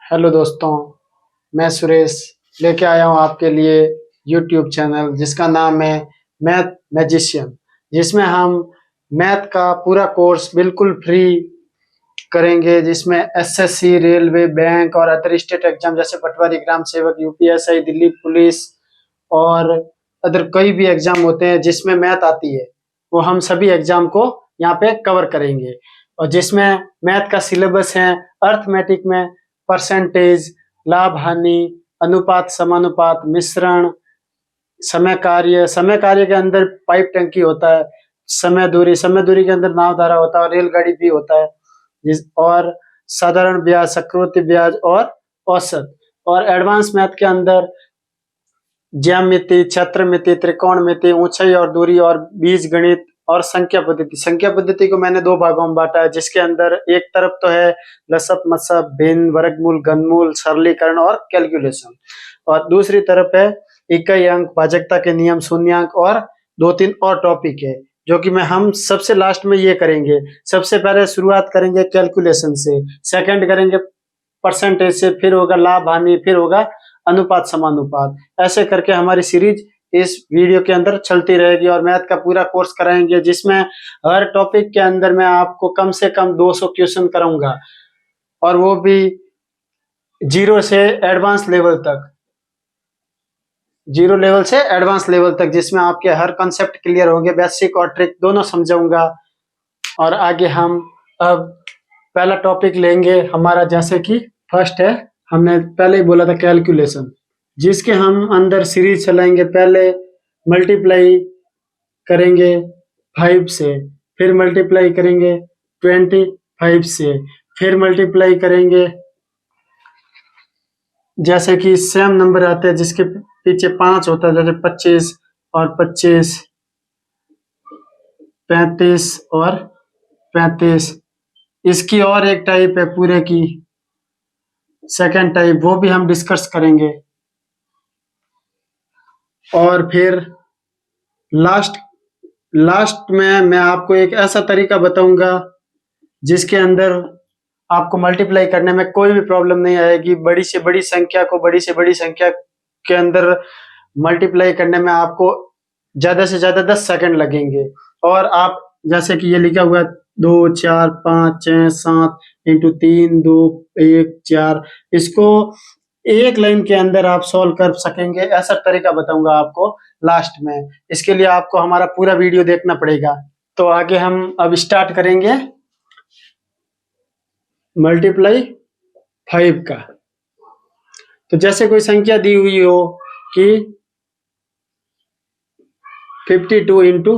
Hello दोस्तों, मैं सुरेश लेके आया हूँ आपके लिए यूट्यूब चैनल जिसका नाम है मैथ मैजिशियन, जिसमें हम मैथ का पूरा कोर्स बिल्कुल फ्री करेंगे, जिसमें एसएससी, रेलवे, बैंक और अदर स्टेट एग्जाम जैसे पटवारी, ग्राम सेवक, यूपीएसआई, दिल्ली पुलिस और अदर कई भी एग्जाम होते हैं जिसमें मैथ आती है, वो हम सभी एग्जाम को यहाँ पे कवर करेंगे। और जिसमें मैथ का सिलेबस है अर्थमेटिक में परसेंटेज, लाभ हानि, अनुपात, समानुपात, मिश्रण, समय कार्य के अंदर पाइप टंकी होता है, समय दूरी के अंदर नाव धारा होता है और रेलगाड़ी भी होता है, जिस और साधारण ब्याज, चक्रवृद्धि ब्याज और औसत। और एडवांस मैथ के अंदर ज्यामिति, क्षेत्रमिति, त्रिकोणमिति, ऊंचाई और दूरी और बीज गणित और संख्या पद्धति। संख्या पद्धति को मैंने दो भागों में बांटा है, जिसके अंदर एक तरफ तो है लसप, मसप, भिन्न, वर्गमूल, घनमूल, सरलीकरण और कैलकुलेशन, और दूसरी तरफ है इकाई अंक, भाजकता के नियम, शून्यांक और दो तीन और टॉपिक है, जो कि हम सबसे लास्ट में ये करेंगे। सबसे पहले शुरुआत करेंगे कैलकुलेशन से, सेकंड करेंगे परसेंटेज से, फिर होगा लाभ हानि, फिर होगा अनुपात समानुपात। ऐसे करके हमारी सीरीज इस वीडियो के अंदर चलती रहेगी और मैथ का पूरा कोर्स कराएंगे, जिसमें हर टॉपिक के अंदर मैं आपको कम से कम 200 क्वेश्चन कराऊंगा, और वो भी जीरो से एडवांस लेवल तक, जीरो लेवल से एडवांस लेवल तक, जिसमें आपके हर कॉन्सेप्ट क्लियर होंगे, बेसिक और ट्रिक दोनों समझाऊंगा। और आगे हम अब पहला टॉपिक लेंगे हमारा, जैसे कि फर्स्ट है, हमने पहले ही बोला था कैलकुलेशन, जिसके हम अंदर सीरीज चलाएंगे। पहले मल्टीप्लाई करेंगे 5 से, फिर मल्टीप्लाई करेंगे 25 से, फिर मल्टीप्लाई करेंगे, जैसे कि सेम नंबर आते हैं जिसके पीछे 5 होता है, जैसे 25 और 25, 35 और 35। इसकी और एक टाइप है पूरे की, सेकंड टाइप, वो भी हम डिस्कस करेंगे। और फिर लास्ट में मैं आपको एक ऐसा तरीका बताऊंगा जिसके अंदर आपको मल्टीप्लाई करने में कोई भी प्रॉब्लम नहीं आएगी। बड़ी से बड़ी संख्या को बड़ी से बड़ी संख्या के अंदर मल्टीप्लाई करने में आपको ज्यादा से ज्यादा 10 सेकंड लगेंगे। और आप जैसे कि ये लिखा हुआ है 2 4 5 6 7 इंटू 3 2 1 4, इसको एक लाइन के अंदर आप सॉल्व कर सकेंगे, ऐसा तरीका बताऊंगा आपको लास्ट में। इसके लिए आपको हमारा पूरा वीडियो देखना पड़ेगा। तो आगे हम अब स्टार्ट करेंगे मल्टीप्लाई 5 का। तो जैसे कोई संख्या दी हुई हो कि 52 इंटू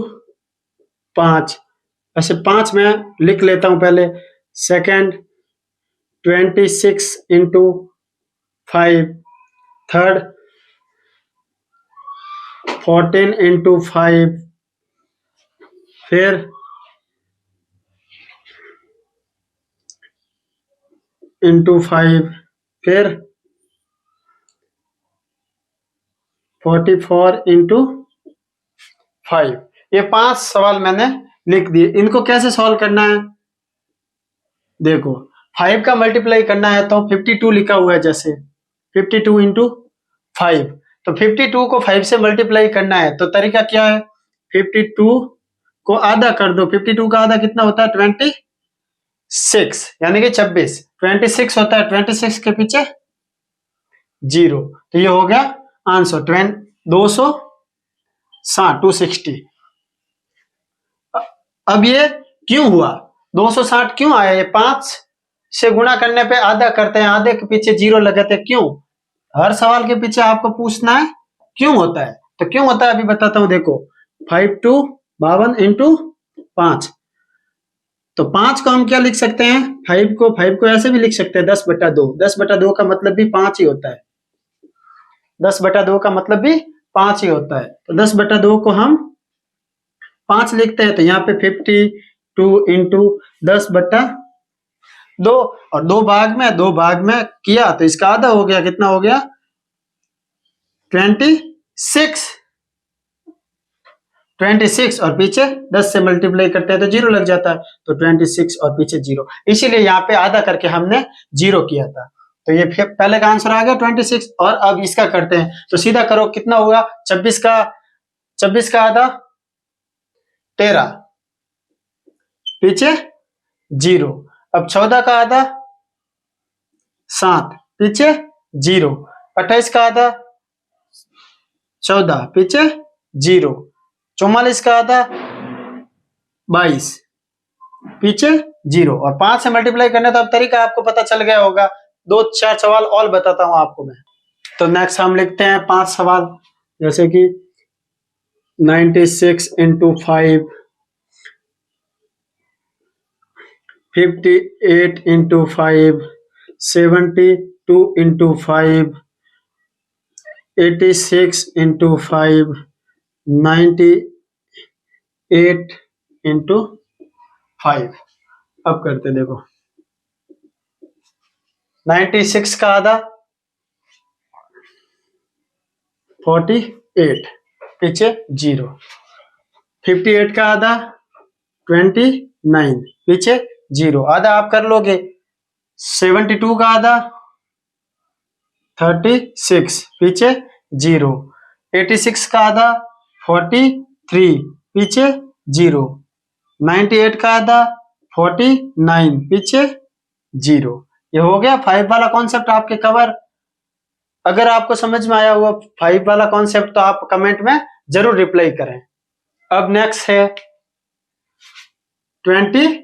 5, ऐसे 5 में लिख लेता हूं पहले। सेकंड 26 इंटू 5, थर्ड 14 इंटू 5, फिर 5, फिर 44 इंटू 5। ये 5 सवाल मैंने लिख दिए। इनको कैसे सॉल्व करना है, देखो 5 का मल्टीप्लाई करना है तो 52 लिखा हुआ है, जैसे 52 इंटू 5, तो 52 को 5 से मल्टीप्लाई करना है तो तरीका क्या है, 52 को आधा कर दो। 52 का आधा कितना होता है, 26, यानी कि 26। 26 होता है, 26 के पीछे 0, तो ये हो गया आंसर 260। अब ये क्यों हुआ, 260 क्यों आया, ये 5 से गुणा करने पे आधा करते हैं, आधे के पीछे 0 लगाते हैं, क्यों? हर सवाल के पीछे आपको पूछना है क्यों होता है। तो क्यों होता है अभी बताता हूं। देखो 5 2 52 इंटू 5, तो 5 को हम क्या लिख सकते हैं, 5 को ऐसे भी लिख सकते हैं 10/2। 10/2 का मतलब भी 5 ही होता है। 10/2 का मतलब भी 5 ही होता है। तो 10/2 को हम 5 लिखते हैं, तो यहाँ पे 52 इंटू 10/2, और दो भाग में किया तो इसका आधा हो गया, कितना हो गया 26, और पीछे 10 से मल्टीप्लाई करते हैं तो 0 लग जाता है, तो 26 और पीछे 0, इसीलिए यहाँ पे आधा करके हमने 0 किया था। तो ये पहले का आंसर आ गया 26। और अब इसका करते हैं, तो सीधा करो, कितना होगा 26 का आधा 13, पीछे 0। अब 14 का आधा 7, पीछे 0। 28 का आधा 14, पीछे 0। 44 का आधा 22, पीछे 0। और 5 से मल्टीप्लाई करने, तो अब तरीका आपको पता चल गया होगा। 2-4 सवाल और बताता हूं आपको मैं। तो नेक्स्ट हम लिखते हैं 5 सवाल, जैसे कि 96 into 5, 58 into 5, 72 into 5, 86 into 5, 98 into 5। अब करते देखो, 96 का आधा 48, पीछे 0। 58 का आधा 29, पीछे 0। आधा आप कर लोगे। 72 का आधा 36, पीछे 0। 86 का आधा 43, पीछे 0। 98 का आधा 49, पीछे 0। ये हो गया 5 वाला कॉन्सेप्ट आपके कवर। अगर आपको समझ में आया हुआ 5 वाला कॉन्सेप्ट, तो आप कमेंट में जरूर रिप्लाई करें। अब नेक्स्ट है 25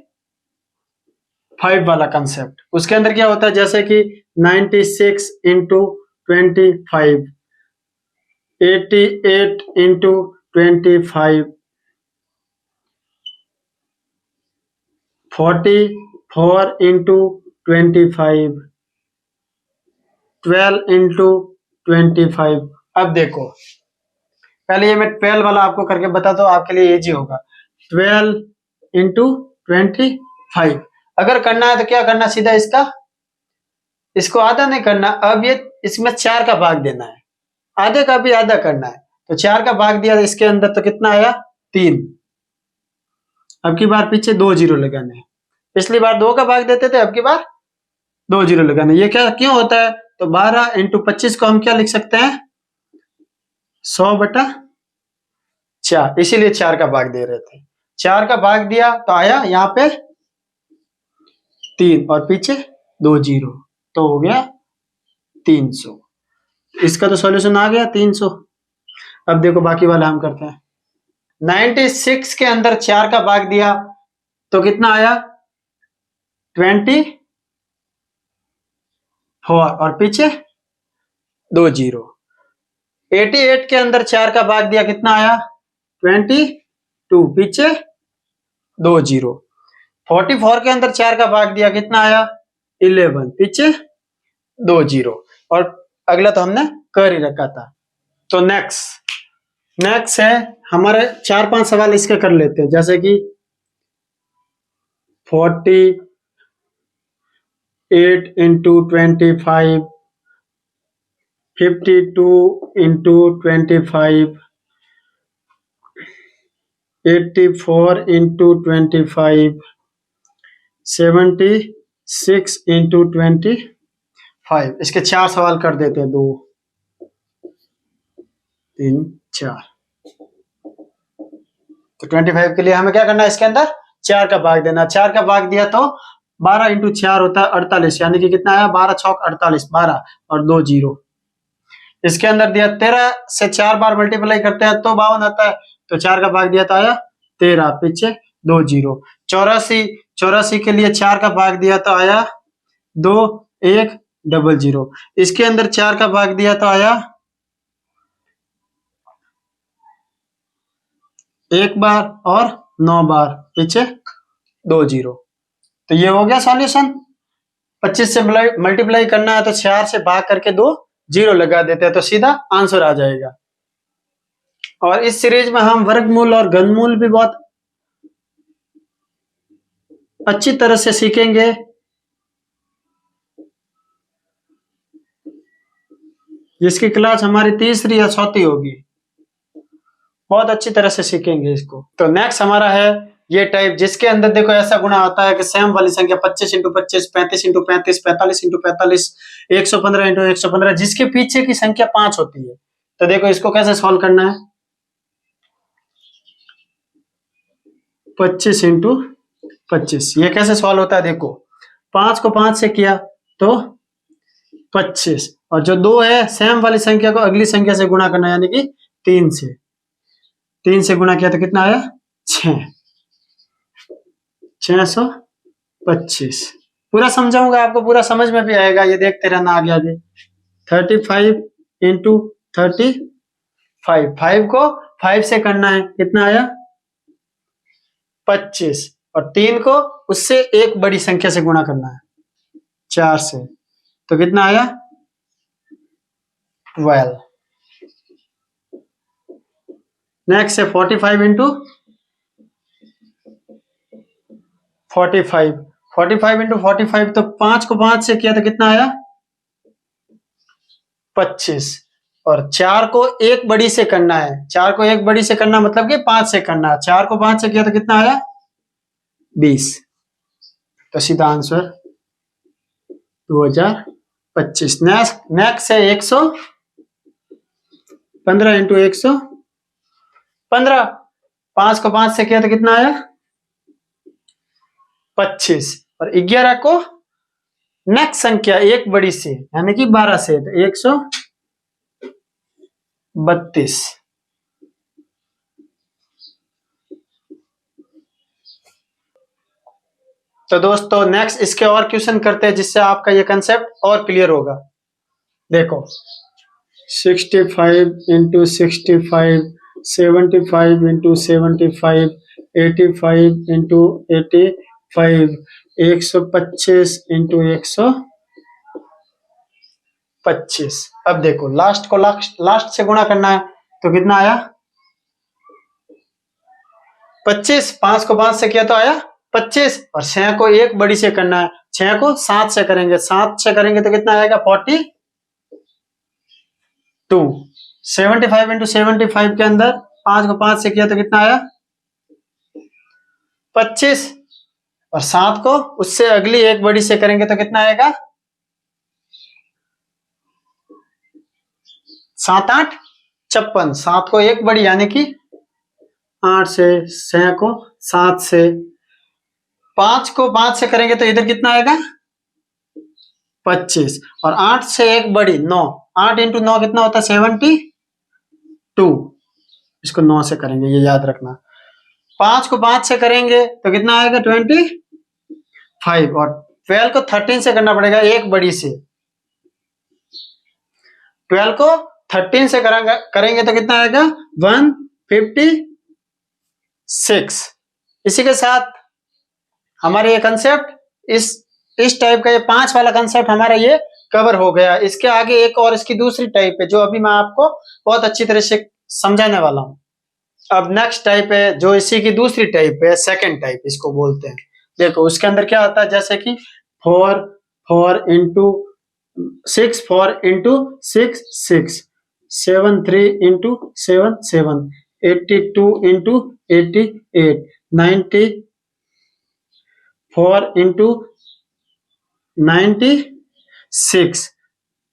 वाला कंसेप्ट। उसके अंदर क्या होता है, जैसे कि 96 into 25, 88 into 25, 44 into 25, 12 into 25। अब देखो, पहले ये मैं 12 वाला आपको करके बताता हूँ, आपके लिए इजी होगा। 12 into 25। अगर करना है तो क्या करना, सीधा इसको आधा नहीं करना, अब ये इसमें 4 का भाग देना है, आधे का भी आधा करना है। तो 4 का भाग दिया इसके अंदर, तो कितना आया 3। अब की बार पीछे 2 0 लगाने हैं। पिछली बार 2 का भाग देते थे, अब की बार 2 0 लगाने। ये क्या क्यों होता है, तो 12 into 25 को हम क्या लिख सकते हैं, 100/4, इसीलिए 4 का भाग दे रहे थे। 4 का भाग दिया तो आया यहाँ पे 3 और पीछे 2 0, तो हो गया 300। इसका तो सॉल्यूशन आ गया 300। अब देखो बाकी वाला हम करते हैं। 96 के अंदर 4 का भाग दिया तो कितना आया 24 और पीछे 2 0। 88 के अंदर 4 का भाग दिया, कितना आया 22, पीछे 2 0। 44 के अंदर 4 का भाग दिया, कितना आया 11, पीछे 2 0। और अगला तो हमने कर ही रखा था। तो नेक्स्ट है हमारे 4-5 सवाल इसके कर लेते हैं, जैसे कि 48 into 25, 52 into 25, 84 into 25, 76 into 25। इसके 4 सवाल कर देते हैं, 2 3 4। तो 25 के लिए हमें क्या करना है, इसके अंदर 4 का भाग देना। 4 का भाग दिया तो 12 into 4 होता है 48, यानी कि कितना आया 12 छौक 48, 12 और 2 0। इसके अंदर दिया 13 से 4 बार मल्टीप्लाई करते हैं तो 52 आता है, तो 4 का भाग दिया तो आया 13, पीछे 2 0। 84 के लिए 4 का भाग दिया तो आया 2 1 0 0। इसके अंदर 4 का भाग दिया तो आया 1 बार और 9 बार, पीछे 2 0। तो ये हो गया सॉल्यूशन। 25 से मल्टीप्लाई करना है तो 4 से भाग करके 2 0 लगा देते हैं, तो सीधा आंसर आ जाएगा। और इस सीरीज में हम वर्गमूल और घनमूल भी बहुत अच्छी तरह से सीखेंगे। जिसकी क्लास हमारी 3री या 4थी होगी, बहुत अच्छी तरह से सीखेंगे इसको। तो नेक्स्ट हमारा है ये टाइप जिसके अंदर देखो ऐसा गुणा होता है कि सेम वाली संख्या 25 इंटू 25, 35 इंटू 35, 45 इंटू 45, 115 इंटू 115, जिसके पीछे की संख्या 5 होती है। तो देखो इसको कैसे सॉल्व करना है, 25 इंटू 25, ये कैसे सॉल्व होता है, देखो 5 को 5 से किया तो 25, और जो 2 है सेम वाली संख्या को अगली संख्या से गुणा करना, यानी कि 3 से, 3 से गुणा किया तो कितना आया 6, 625। पूरा समझाऊंगा आपको, पूरा समझ में भी आएगा, ये देखते रहना आगे आगे। 35 इंटू 35, 5 को 5 से करना है, कितना आया 25, और 3 को उससे एक बड़ी संख्या से गुणा करना है 4 से, तो कितना आया 12। नेक्स्ट है 45 इंटू 45, 45 इंटू 45, तो 5 को 5 से किया तो कितना आया 25, और 4 को एक बड़ी से करना है, 4 को एक बड़ी से करना मतलब कि 5 से करना है, 4 को 5 से किया तो कितना आया 20, तो सीधा आंसर 2025। नेक्स्ट है 115 इंटू 115, 5 को 5 से किया तो कितना आया 25, और 11 को नेक्स्ट संख्या एक बड़ी से यानी कि 12 से, तो 132। तो दोस्तों नेक्स्ट इसके और क्वेश्चन करते हैं जिससे आपका ये कंसेप्ट और क्लियर होगा। देखो 65 इंटू 65, 75 इंटू 75, 85 इंटू 85, 125 इंटू 125। अब देखो लास्ट को लास्ट से गुणा करना है, तो कितना आया 25, 5 को 5 से किया तो आया 25, और 6 को एक बड़ी से करना है, 6 को 7 से करेंगे, 7 से करेंगे तो कितना आएगा 42। 75 इंटू 75 के अंदर 5 को 5 से किया तो कितना आया 25, और 7 को उससे अगली एक बड़ी से करेंगे तो कितना आएगा 7 8 56, 7 को एक बड़ी यानी कि 8 से, 6 को 7 से, 5 को 5 से करेंगे तो इधर कितना आएगा 25, और 8 से एक बड़ी 9, 8 इंटू 9 कितना होता है 72, इसको 9 से करेंगे, ये याद रखना। 5 को 5 से करेंगे तो कितना आएगा 25, और 12 को 13 से करना पड़ेगा एक बड़ी से, 12 को 13 से करेंगे तो कितना आएगा 156। इसी के साथ हमारे ये कंसेप्ट इस टाइप का, ये 5 वाला कंसेप्ट हमारा ये कवर हो गया। इसके आगे एक और इसकी दूसरी टाइप है जो अभी मैं आपको बहुत अच्छी तरह से समझाने वाला हूं। अब नेक्स्ट टाइप है जो इसी की दूसरी टाइप है, सेकंड टाइप इसको बोलते हैं। देखो उसके अंदर क्या होता है, जैसे कि 4 into 6, 4 into 6 6, 7 3 into 7 7, 82 into 88, 94 into 96,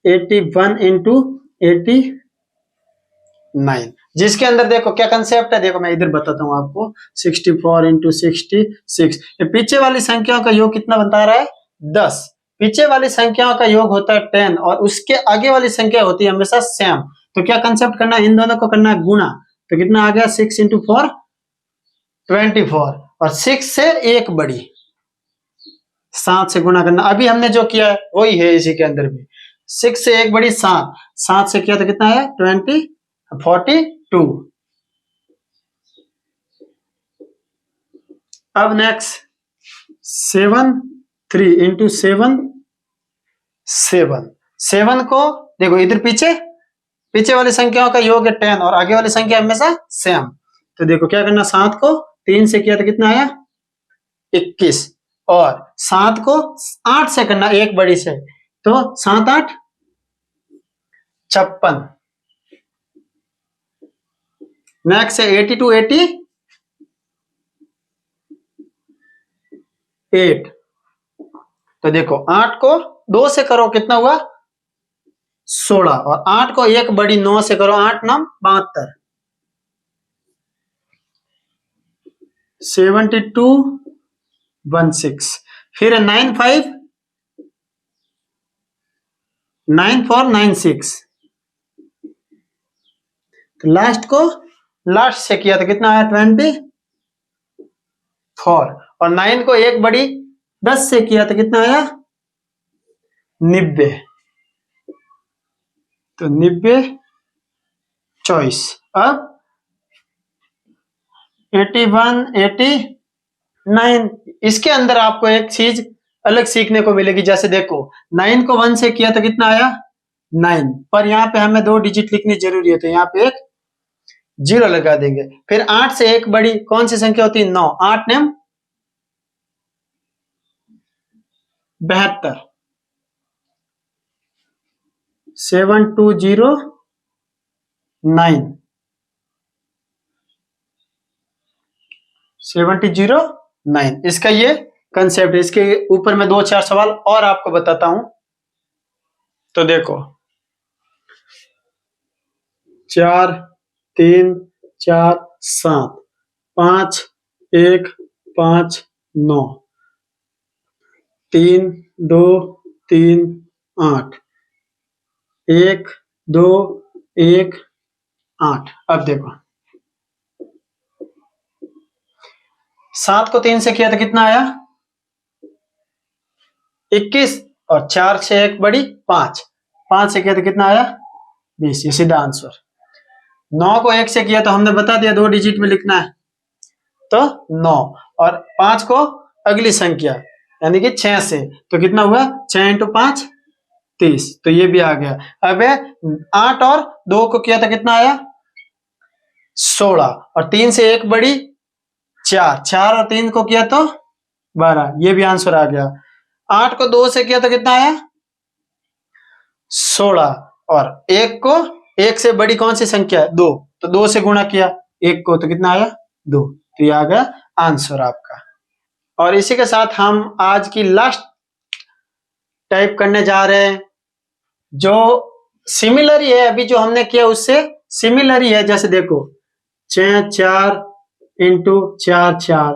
81 into 89। जिसके अंदर देखो क्या कंसेप्ट है, देखो मैं इधर बताता हूं आपको। 64 इंटू 66, ये पीछे वाली संख्याओं का योग कितना बता रहा है 10, पीछे वाली संख्याओं का योग होता है 10, और उसके आगे वाली संख्या होती है हमेशा सेम। तो क्या कंसेप्ट करना है, इन दोनों को करना है गुणा, तो कितना आ गया 6 इंटू 4 24, और 6 से एक बड़ी 7 से गुणा करना। अभी हमने जो किया है वही है इसी के अंदर भी, 6 से एक बड़ी 7, 7 से किया तो कितना है 42। अब नेक्स्ट 7 3 इंटू 7 7, 7 को देखो इधर पीछे वाली संख्याओं का योग है 10, और आगे वाली संख्या हमेशा सेम। तो देखो क्या करना, 7 को 3 से किया तो कितना आया 21, और 7 को 8 से करना एक बड़ी से, तो 7 8 56। नेक्स्ट है 80 टू 80 8। तो देखो 8 को 2 से करो कितना हुआ 16, और 8 को एक बड़ी 9 से करो 8 9 72, 7216। फिर 9 5 9 4 9 6। तो लास्ट से किया तो कितना आया 24, और 9 को एक बड़ी 10 से किया तो कितना आया 90। तो 90 24। अब 81 89। इसके अंदर आपको एक चीज अलग सीखने को मिलेगी। जैसे देखो 9 को 1 से किया तो कितना आया 9, पर यहाँ पे हमें 2 डिजिट लिखनी जरूरी है, तो यहाँ पे एक 0 लगा देंगे। फिर 8 से एक बड़ी कौन सी संख्या होती है 9, 8 9 72, 7209, 7009। इसका ये कंसेप्ट है। इसके ऊपर मैं 2-4 सवाल और आपको बताता हूं। तो देखो 4 3 4 7 5 1 5 9 3 2 3 8 1 2 1 8। अब देखो 7 को 3 से किया तो कितना आया 21, और 4 से एक बड़ी 5, 5 से किया तो कितना आया 20। ये सीधा आंसर। 9 को 1 से किया तो हमने बता दिया 2 डिजिट में लिखना है, तो 9, और 5 को अगली संख्या यानी कि 6 से, तो कितना हुआ 6 इंटू 5 30। तो ये भी आ गया। अब 8 और 2 को किया तो कितना आया 16, और 3 से एक बड़ी 4, 4 और 3 को किया तो 12। ये भी आंसर आ गया। 8 को 2 से किया तो कितना आया 16, और 1 को 1 से बड़ी कौन सी संख्या है 2, तो 2 से गुणा किया 1 को तो कितना आया 2। तो ये आ गया आंसर आपका। और इसी के साथ हम आज की लास्ट टाइप करने जा रहे हैं, जो सिमिलर ही है, अभी जो हमने किया उससे सिमिलर ही है। जैसे देखो 6 4 इंटू 4 4,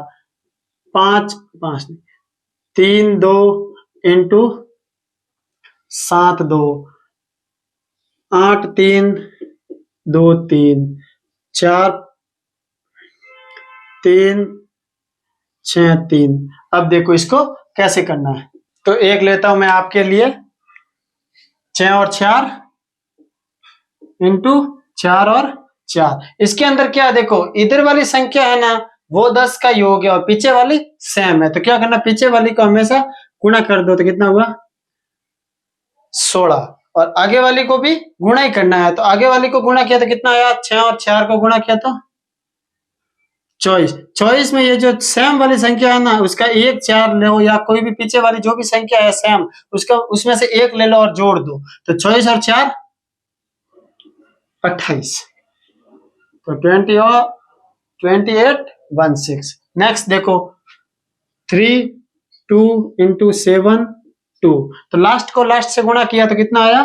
5 5 3 2 इंटू 7 2, 8 3 2 3 4 3 6 3। अब देखो इसको कैसे करना है। तो एक लेता हूं मैं आपके लिए 6 और 4 इंटू 4 और 4। इसके अंदर क्या देखो इधर वाली संख्या है ना वो 10 का योग है, और पीछे वाली सेम है। तो क्या करना पीछे वाली को हमेशा गुणा कर दो, तो कितना हुआ 16, और आगे वाली को भी गुणा ही करना है। तो आगे वाली को गुणा किया तो कितना आया 6 और 4 को गुणा किया तो 24। 24 में ये जो सेम वाली संख्या है ना उसका 1 4 लो, या कोई भी पीछे वाली जो भी संख्या है सेम उसका उसमें से 1 ले लो और जोड़ दो। तो 24 और 4 28, तो 20 और 28 16। नेक्स्ट देखो 3 2 इंटू 7 2, तो लास्ट को लास्ट से गुणा किया तो कितना आया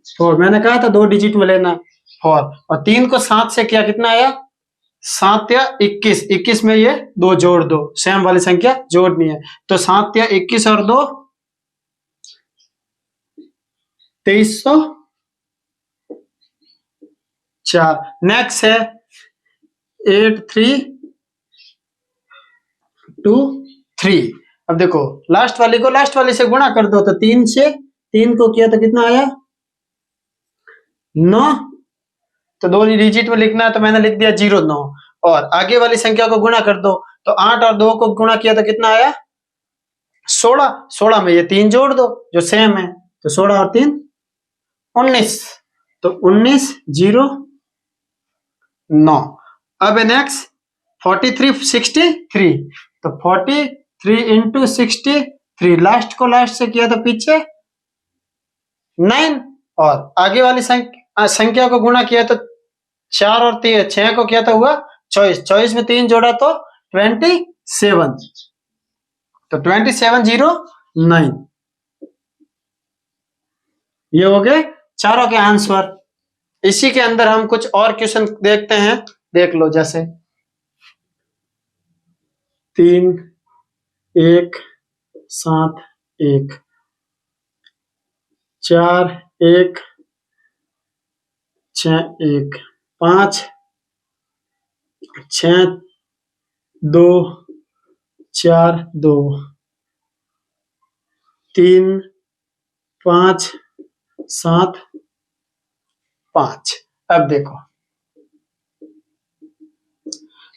4। मैंने कहा था 2 डिजिट में लेना 4, और 3 को 7 से किया कितना आया 7 या 21, 21 में ये 2 जोड़ दो, सेम वाली संख्या जोड़नी है। तो 7 या 21 और 2 2304। नेक्स्ट है 8 3 2 3। अब देखो लास्ट वाली को लास्ट वाली से गुणा कर दो, तो 3 से 3 को किया तो कितना आया 9, तो 2 डिजिट में लिखना है तो मैंने लिख दिया 0 9, और आगे वाली संख्या को गुणा कर दो, तो 8 और 2 को गुणा किया तो कितना आया 16, 16 में ये 3 जोड़ दो जो सेम है, तो 16 और 3 19, तो 19 0 9। अब नेक्स्ट 43 63, तो 43 इंटू 63, लास्ट को लास्ट से किया तो पीछे 9, और आगे वाली संख्या को गुणा किया तो 4 और 3 6 को किया तो हुआ 24, 24 में 3 जोड़ा तो 27। तो 2709 ये हो गए चारों के आंसर। इसी के अंदर हम कुछ और क्वेश्चन देखते हैं, देख लो। जैसे 3 1 7 1, 4 1 6 1, 5 6 2 4 2, 3 5 7 5। अब देखो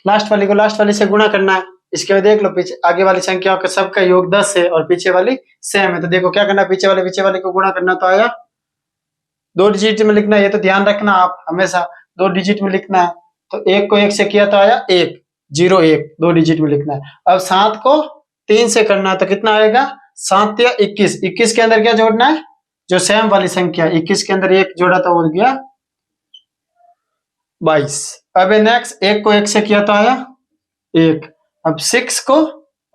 लास्ट वाली को लास्ट वाली से गुणा करना है। इसके बाद देख लो पीछे आगे वाली संख्याओं का सबका योग 10 है और पीछे वाली सेम है। तो देखो क्या करना है, पीछे वाले को गुणा करना। तो आया 2 डिजिट में लिखना है, ये तो ध्यान रखना आप हमेशा 2 डिजिट में लिखना है। तो 1 को 1 से किया तो आया 1 0 1, 2 डिजिट में लिखना है। अब 7 को 3 से करना है तो कितना आएगा, 7 या 21। 21 के अंदर क्या जोड़ना है, जो सेम वाली संख्या 21 के अंदर 1 जोड़ा तो हो गया 22। अब नेक्स्ट 1 को 1 से किया तो आया 1। अब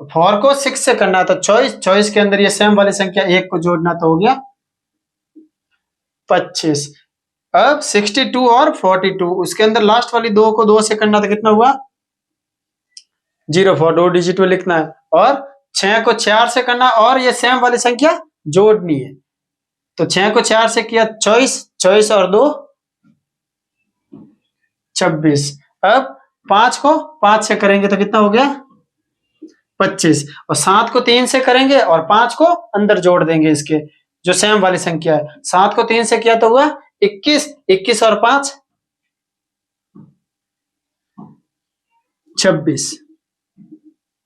4 को 6 से करना है तो 24 के अंदर ये सेम वाली संख्या 1 को जोड़ना तो हो गया 25। अब 62 और 42, उसके अंदर लास्ट वाली 2 को 2 से करना तो कितना हुआ 04, 2 डिजिट में लिखना है। और 6 को 4 से करना और ये सेम वाली संख्या जोड़नी है। तो 6 को 4 से किया 24 और 2 26। अब 5 को 5 से करेंगे तो कितना हो गया 25। और 7 को 3 से करेंगे और 5 को अंदर जोड़ देंगे इसके, जो सेम वाली संख्या है। 7 को 3 से किया तो हुआ 21, 21 और 5 26।